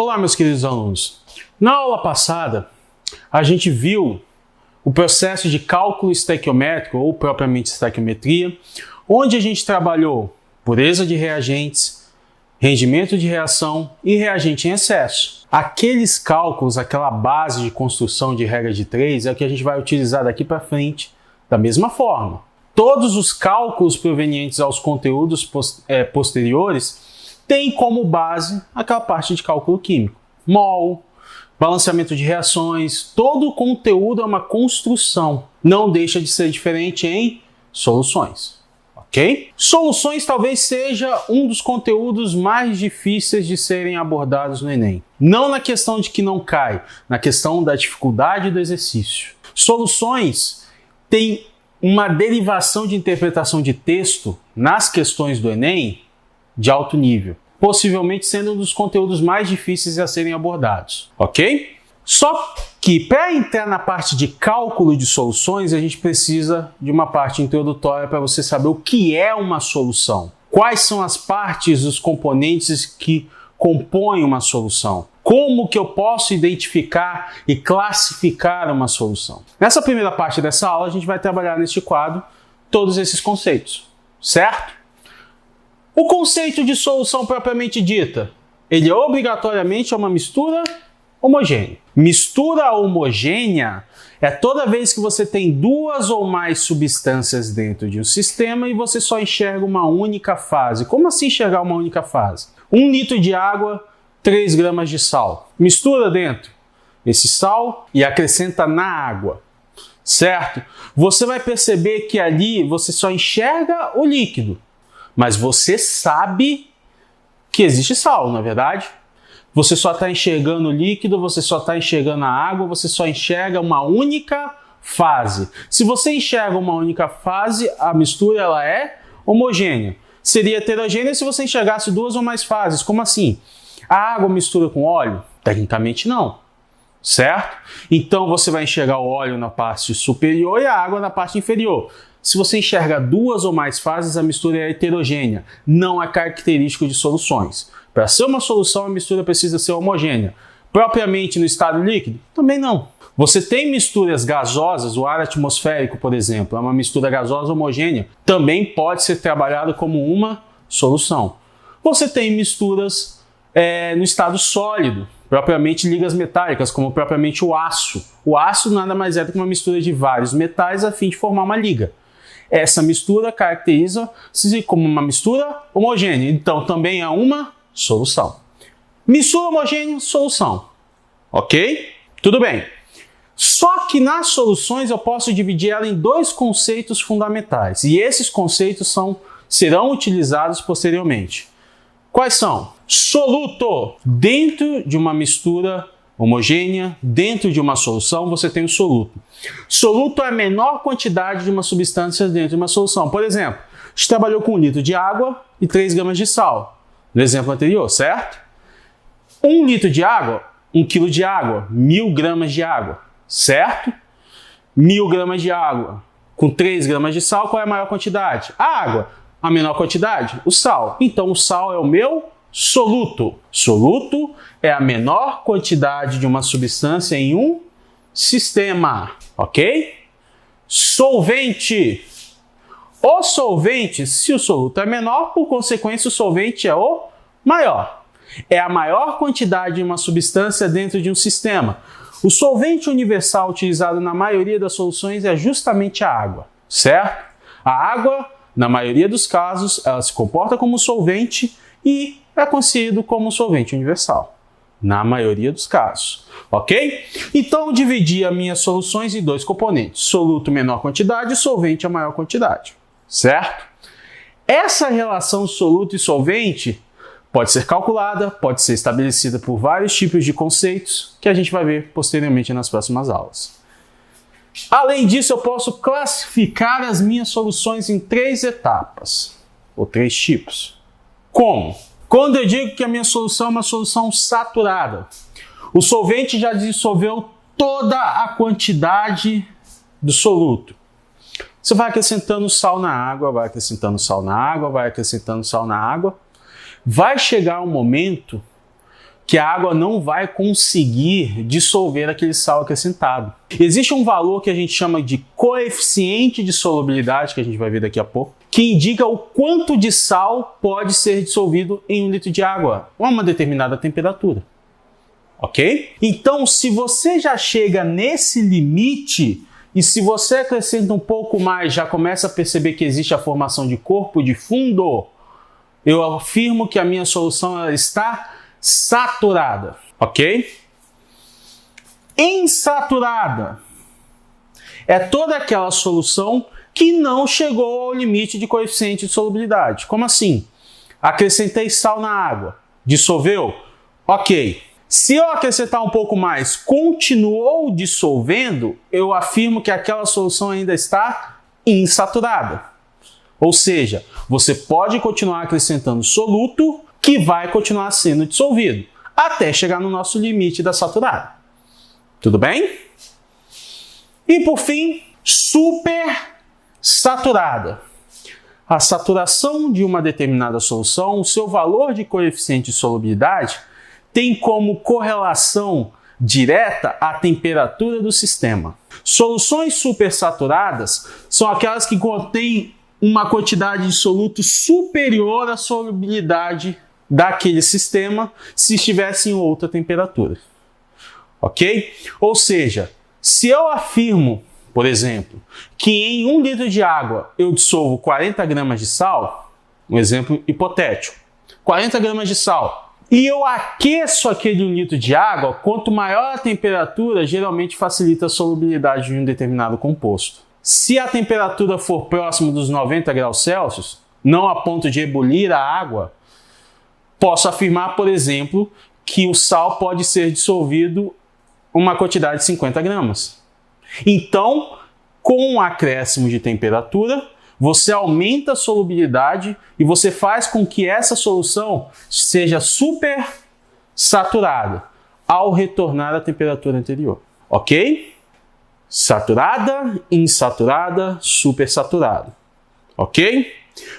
Olá, meus queridos alunos. Na aula passada, a gente viu o processo de cálculo estequiométrico, ou propriamente estequiometria, onde a gente trabalhou pureza de reagentes, rendimento de reação e reagente em excesso. Aqueles cálculos, aquela base de construção de regra de 3 é o que a gente vai utilizar daqui para frente da mesma forma. Todos os cálculos provenientes aos conteúdos posteriores têm como base aquela parte de cálculo químico. Mol, balanceamento de reações, todo o conteúdo é uma construção. Não deixa de ser diferente em soluções. Ok? Soluções talvez seja um dos conteúdos mais difíceis de serem abordados no Enem. Não na questão de que não cai, na questão da dificuldade do exercício. Soluções têm uma derivação de interpretação de texto nas questões do Enem de alto nível, possivelmente sendo um dos conteúdos mais difíceis a serem abordados, ok? Só que para entrar na parte de cálculo de soluções, a gente precisa de uma parte introdutória para você saber o que é uma solução. Quais são as partes, os componentes que compõem uma solução? Como que eu posso identificar e classificar uma solução? Nessa primeira parte dessa aula, a gente vai trabalhar neste quadro todos esses conceitos, certo? O conceito de solução propriamente dita, ele obrigatoriamente é uma mistura homogênea. Mistura homogênea é toda vez que você tem duas ou mais substâncias dentro de um sistema e você só enxerga uma única fase. Como assim enxergar uma única fase? 1 litro de água, 3 gramas de sal. Mistura dentro esse sal e acrescenta na água, certo? Você vai perceber que ali você só enxerga o líquido, mas você sabe que existe sal, não é verdade? Você só está enxergando o líquido, você só está enxergando a água, você só enxerga uma única fase. Se você enxerga uma única fase, a mistura ela é homogênea. Seria heterogênea se você enxergasse duas ou mais fases. Como assim? A água mistura com óleo? Tecnicamente não, certo? Então você vai enxergar o óleo na parte superior e a água na parte inferior. Se você enxerga duas ou mais fases, a mistura é heterogênea, não é característico de soluções. Para ser uma solução, a mistura precisa ser homogênea. Propriamente no estado líquido? Também não. Você tem misturas gasosas, o ar atmosférico, por exemplo, é uma mistura gasosa homogênea, também pode ser trabalhado como uma solução. Você tem misturas no estado sólido, propriamente ligas metálicas, como propriamente o aço. O aço nada mais é do que uma mistura de vários metais a fim de formar uma liga. Essa mistura caracteriza-se como uma mistura homogênea, então também é uma solução. Mistura homogênea, solução. Ok? Tudo bem. Só que nas soluções eu posso dividir ela em dois conceitos fundamentais, e esses conceitos serão utilizados posteriormente. Quais são? Soluto. Dentro de uma mistura homogênea, dentro de uma solução, você tem o soluto. Soluto é a menor quantidade de uma substância dentro de uma solução. Por exemplo, a gente trabalhou com 1 litro de água e 3 gramas de sal, no exemplo anterior, certo? 1 litro de água, 1 quilo de água, 1000 gramas de água, certo? 1000 gramas de água com 3 gramas de sal, qual é a maior quantidade? A água. A menor quantidade? O sal. Então, o sal é o meu soluto. Soluto é a menor quantidade de uma substância em um sistema, ok? Solvente. O solvente, se o soluto é menor, por consequência o solvente é o maior. É a maior quantidade de uma substância dentro de um sistema. O solvente universal utilizado na maioria das soluções é justamente a água, certo? A água, na maioria dos casos, ela se comporta como solvente e é conhecido como solvente universal, na maioria dos casos, ok? Então, eu dividi as minhas soluções em dois componentes, soluto menor quantidade e solvente a maior quantidade, certo? Essa relação soluto e solvente pode ser calculada, pode ser estabelecida por vários tipos de conceitos que a gente vai ver posteriormente nas próximas aulas. Além disso, eu posso classificar as minhas soluções em 3 etapas, ou 3 tipos. Como? Quando eu digo que a minha solução é uma solução saturada, o solvente já dissolveu toda a quantidade do soluto. Você vai acrescentando sal na água, vai acrescentando sal na água, vai acrescentando sal na água. Vai chegar um momento que a água não vai conseguir dissolver aquele sal acrescentado. Existe um valor que a gente chama de coeficiente de solubilidade, que a gente vai ver daqui a pouco, que indica o quanto de sal pode ser dissolvido em 1 litro de água a uma determinada temperatura. Ok? Então, se você já chega nesse limite e se você acrescenta um pouco mais, já começa a perceber que existe a formação de corpo de fundo, eu afirmo que a minha solução ela está saturada, ok? Insaturada é toda aquela solução que não chegou ao limite de coeficiente de solubilidade. Como assim? Acrescentei sal na água, dissolveu? Ok. Se eu acrescentar um pouco mais, continuou dissolvendo, eu afirmo que aquela solução ainda está insaturada. Ou seja, você pode continuar acrescentando soluto que vai continuar sendo dissolvido, até chegar no nosso limite da saturada. Tudo bem? E por fim, supersaturada. A saturação de uma determinada solução, o seu valor de coeficiente de solubilidade, tem como correlação direta a temperatura do sistema. Soluções supersaturadas são aquelas que contêm uma quantidade de soluto superior à solubilidade daquele sistema se estivesse em outra temperatura. Ok? Ou seja, se eu afirmo, por exemplo, que em 1 litro de água eu dissolvo 40 gramas de sal, um exemplo hipotético, 40 gramas de sal, e eu aqueço aquele 1 litro de água, quanto maior a temperatura, geralmente facilita a solubilidade de um determinado composto. Se a temperatura for próxima dos 90 graus Celsius, não a ponto de ebulir a água, posso afirmar, por exemplo, que o sal pode ser dissolvido uma quantidade de 50 gramas. Então, com um acréscimo de temperatura, você aumenta a solubilidade e você faz com que essa solução seja super saturada ao retornar à temperatura anterior. Ok? Saturada, insaturada, supersaturada. Ok?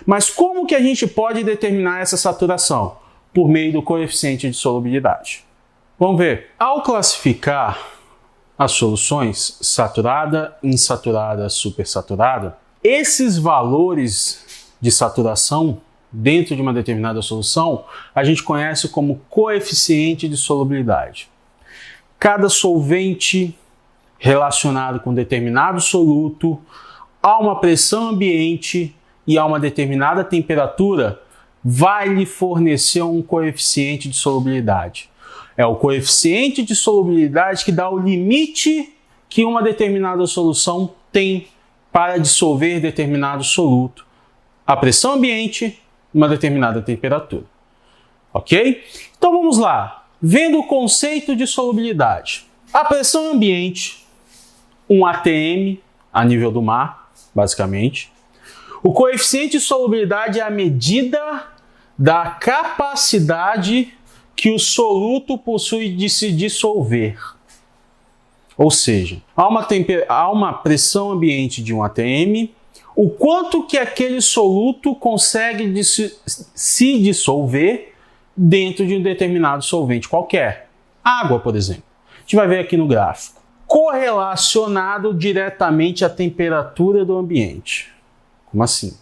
Mas como que a gente pode determinar essa saturação? Por meio do coeficiente de solubilidade. Vamos ver. Ao classificar as soluções saturada, insaturada, supersaturada, esses valores de saturação dentro de uma determinada solução, a gente conhece como coeficiente de solubilidade. Cada solvente relacionado com determinado soluto, a uma pressão ambiente e a uma determinada temperatura, vai lhe fornecer um coeficiente de solubilidade. É o coeficiente de solubilidade que dá o limite que uma determinada solução tem para dissolver determinado soluto a pressão ambiente, uma determinada temperatura. Ok? Então vamos lá. Vendo o conceito de solubilidade. A pressão ambiente, um atm a nível do mar, basicamente. O coeficiente de solubilidade é a medida da capacidade que o soluto possui de se dissolver. Ou seja, há uma pressão ambiente de 1 atm, o quanto que aquele soluto consegue se dissolver dentro de um determinado solvente qualquer. Água, por exemplo. A gente vai ver aqui no gráfico. Correlacionado diretamente à temperatura do ambiente. Como assim?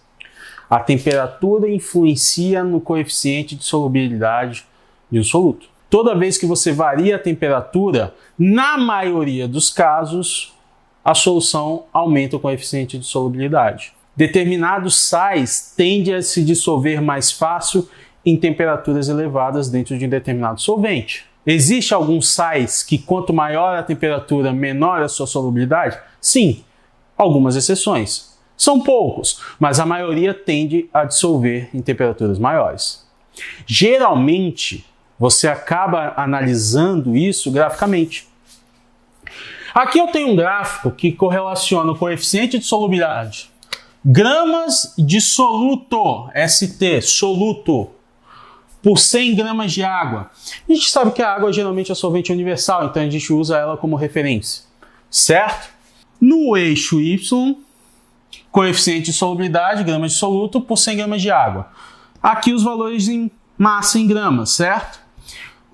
A temperatura influencia no coeficiente de solubilidade de um soluto. Toda vez que você varia a temperatura, na maioria dos casos, a solução aumenta o coeficiente de solubilidade. Determinados sais tendem a se dissolver mais fácil em temperaturas elevadas dentro de um determinado solvente. Existem alguns sais que quanto maior a temperatura, menor a sua solubilidade? Sim, algumas exceções. São poucos, mas a maioria tende a dissolver em temperaturas maiores. Geralmente, você acaba analisando isso graficamente. Aqui eu tenho um gráfico que correlaciona o coeficiente de solubilidade. Gramas de soluto, ST, soluto, por 100 gramas de água. A gente sabe que a água geralmente é solvente universal, então a gente usa ela como referência, certo? No eixo Y, coeficiente de solubilidade, gramas de soluto, por 100 gramas de água. Aqui os valores em massa em gramas, certo?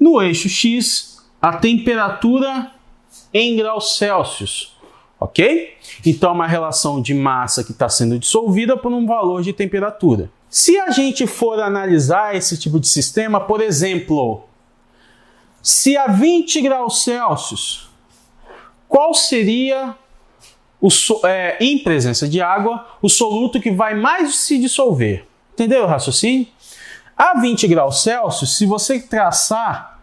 No eixo X, a temperatura em graus Celsius, ok? Então, é uma relação de massa que está sendo dissolvida por um valor de temperatura. Se a gente for analisar esse tipo de sistema, por exemplo, se a 20 graus Celsius, qual seria, em presença de água, o soluto que vai mais se dissolver? Entendeu o raciocínio? A 20 graus Celsius, se você traçar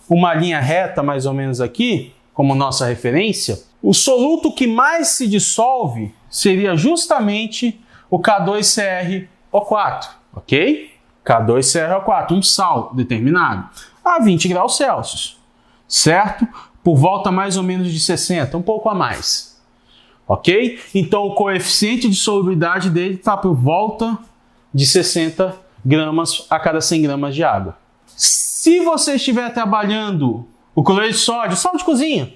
uma linha reta mais ou menos aqui, como nossa referência, o soluto que mais se dissolve seria justamente o K2CrO4, ok? K2CrO4, um sal determinado, a 20 graus Celsius, certo? Por volta mais ou menos de 60, um pouco a mais, ok? Então o coeficiente de solubilidade dele está por volta de 60 gramas a cada 100 gramas de água. Se você estiver trabalhando o cloreto de sódio, sal de cozinha,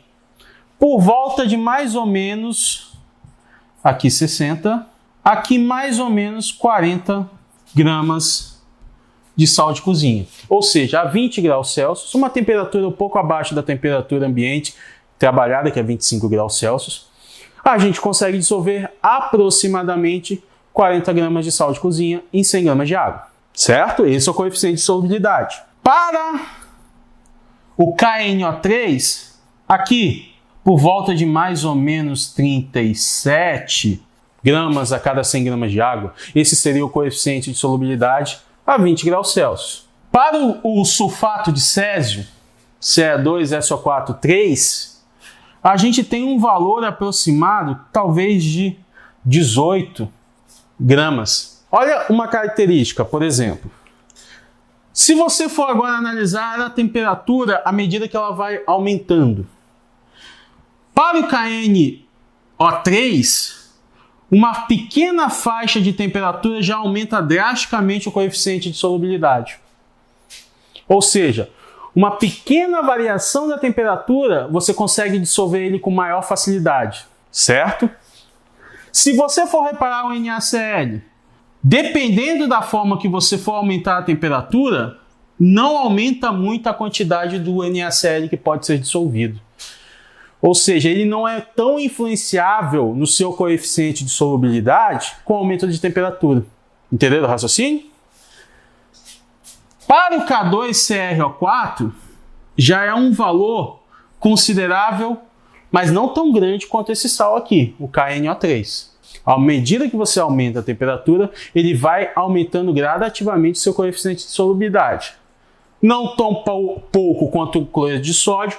por volta de mais ou menos, aqui 60, aqui mais ou menos 40 gramas de sal de cozinha. Ou seja, a 20 graus Celsius, uma temperatura um pouco abaixo da temperatura ambiente trabalhada, que é 25 graus Celsius, a gente consegue dissolver aproximadamente 40 gramas de sal de cozinha em 100 gramas de água. Certo? Esse é o coeficiente de solubilidade. Para o KNO3, aqui, por volta de mais ou menos 37 gramas a cada 100 gramas de água, esse seria o coeficiente de solubilidade a 20 graus Celsius. Para o sulfato de césio, Ce2SO4 3, a gente tem um valor aproximado, talvez de 18 gramas. Olha uma característica, por exemplo. Se você for agora analisar a temperatura à medida que ela vai aumentando. Para o KNO3, uma pequena faixa de temperatura já aumenta drasticamente o coeficiente de solubilidade. Ou seja, uma pequena variação da temperatura, você consegue dissolver ele com maior facilidade, certo? Se você for reparar o NaCl, dependendo da forma que você for aumentar a temperatura, não aumenta muito a quantidade do NaCl que pode ser dissolvido. Ou seja, ele não é tão influenciável no seu coeficiente de solubilidade com o aumento de temperatura. Entendeu o raciocínio? Para o K2CrO4, já é um valor considerável, mas não tão grande quanto esse sal aqui, o KNO3. À medida que você aumenta a temperatura, ele vai aumentando gradativamente seu coeficiente de solubilidade. Não tão pouco quanto o cloreto de sódio,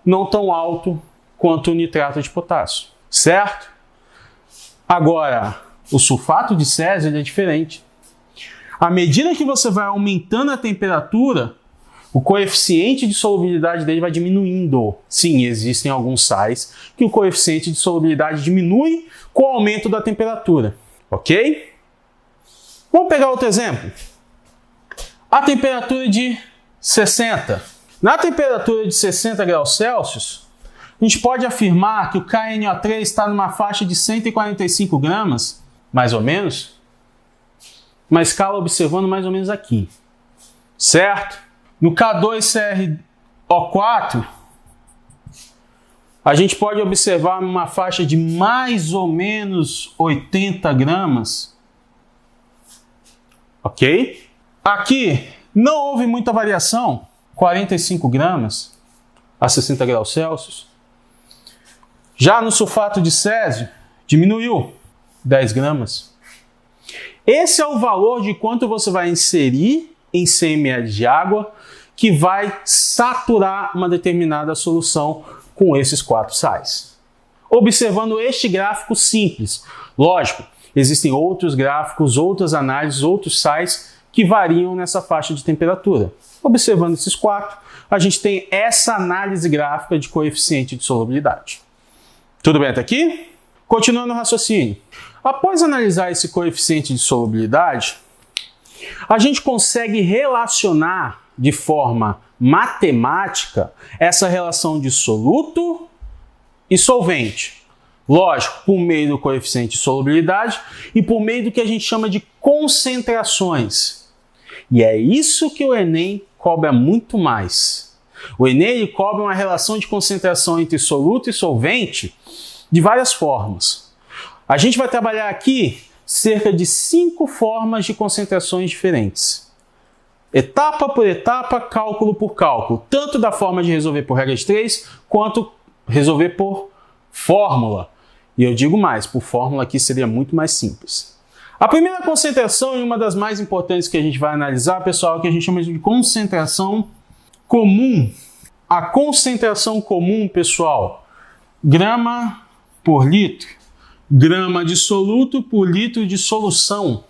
não tão alto quanto o nitrato de potássio, certo? Agora, o sulfato de césio ele é diferente. À medida que você vai aumentando a temperatura, o coeficiente de solubilidade dele vai diminuindo. Sim, existem alguns sais que o coeficiente de solubilidade diminui com o aumento da temperatura, ok? Vamos pegar outro exemplo. A temperatura de 60. Na temperatura de 60 graus Celsius, a gente pode afirmar que o KNO3 está numa faixa de 145 gramas, mais ou menos, uma escala observando mais ou menos aqui, certo? No K2CrO4, a gente pode observar uma faixa de mais ou menos 80 gramas, ok? Aqui não houve muita variação, 45 gramas a 60 graus Celsius. Já no sulfato de césio, diminuiu 10 gramas. Esse é o valor de quanto você vai inserir em 100 ml de água que vai saturar uma determinada solução com esses 4 sais. Observando este gráfico simples. Lógico, existem outros gráficos, outras análises, outros sais que variam nessa faixa de temperatura. Observando esses 4, a gente tem essa análise gráfica de coeficiente de solubilidade. Tudo bem até aqui? Continuando o raciocínio. Após analisar esse coeficiente de solubilidade, a gente consegue relacionar de forma matemática essa relação de soluto e solvente. Lógico, por meio do coeficiente de solubilidade e por meio do que a gente chama de concentrações. E é isso que o Enem cobra muito mais. O Enem ele cobra uma relação de concentração entre soluto e solvente de várias formas. A gente vai trabalhar aqui cerca de 5 formas de concentrações diferentes. Etapa por etapa, cálculo por cálculo. Tanto da forma de resolver por regra de 3, quanto resolver por fórmula. E eu digo mais, por fórmula aqui seria muito mais simples. A primeira concentração, e uma das mais importantes que a gente vai analisar, pessoal, é o que a gente chama de concentração comum. A concentração comum, pessoal, grama por litro, grama de soluto por litro de solução.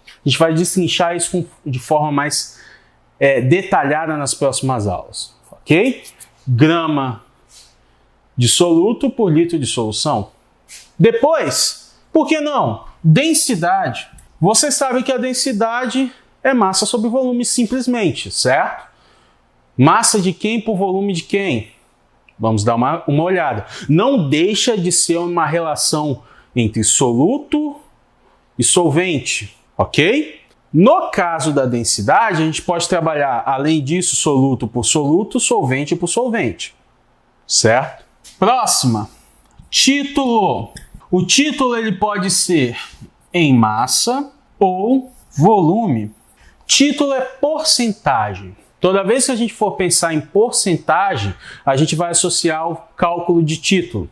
A gente vai destrinchar isso de forma mais detalhada nas próximas aulas, ok? Grama de soluto por litro de solução. Depois, por que não? Densidade. Você sabe que a densidade é massa sobre volume simplesmente, certo? Massa de quem por volume de quem? Vamos dar uma olhada. Não deixa de ser uma relação entre soluto e solvente, ok? No caso da densidade, a gente pode trabalhar, além disso, soluto por soluto, solvente por solvente, certo? Próxima, título. O título ele pode ser em massa ou volume. Título é porcentagem. Toda vez que a gente for pensar em porcentagem, a gente vai associar o cálculo de título,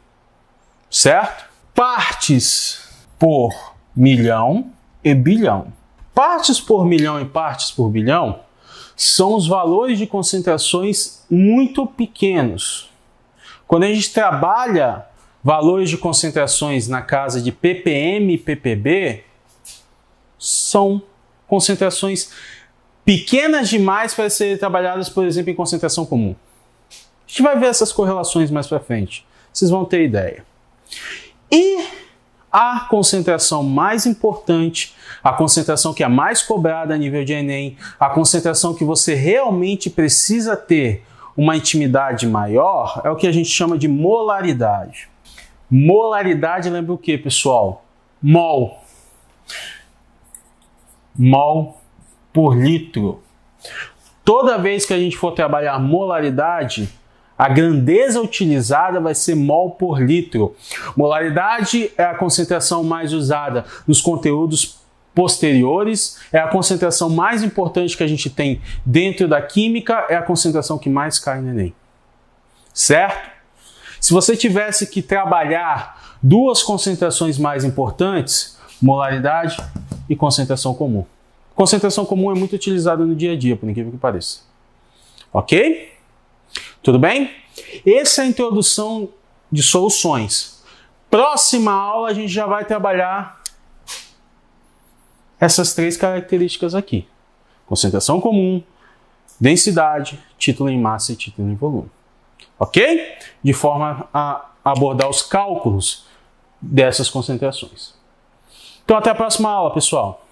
certo? Partes por milhão e bilhão. Partes por milhão e partes por bilhão são os valores de concentrações muito pequenos. Quando a gente trabalha valores de concentrações na casa de ppm e ppb, são concentrações pequenas demais para serem trabalhadas, por exemplo, em concentração comum. A gente vai ver essas correlações mais para frente. Vocês vão ter ideia. E a concentração mais importante, a concentração que é mais cobrada a nível de Enem, a concentração que você realmente precisa ter uma intimidade maior, é o que a gente chama de molaridade. Molaridade lembra o que, pessoal? Mol. Mol por litro. Toda vez que a gente for trabalhar molaridade, a grandeza utilizada vai ser mol por litro. Molaridade é a concentração mais usada nos conteúdos posteriores, é a concentração mais importante que a gente tem dentro da química, é a concentração que mais cai no Enem. Certo? Se você tivesse que trabalhar duas concentrações mais importantes, molaridade e concentração comum. Concentração comum é muito utilizada no dia a dia, por incrível que pareça. Ok? Tudo bem? Essa é a introdução de soluções. Próxima aula a gente já vai trabalhar essas 3 características aqui. Concentração comum, densidade, título em massa e título em volume. Ok? De forma a abordar os cálculos dessas concentrações. Então até a próxima aula, pessoal.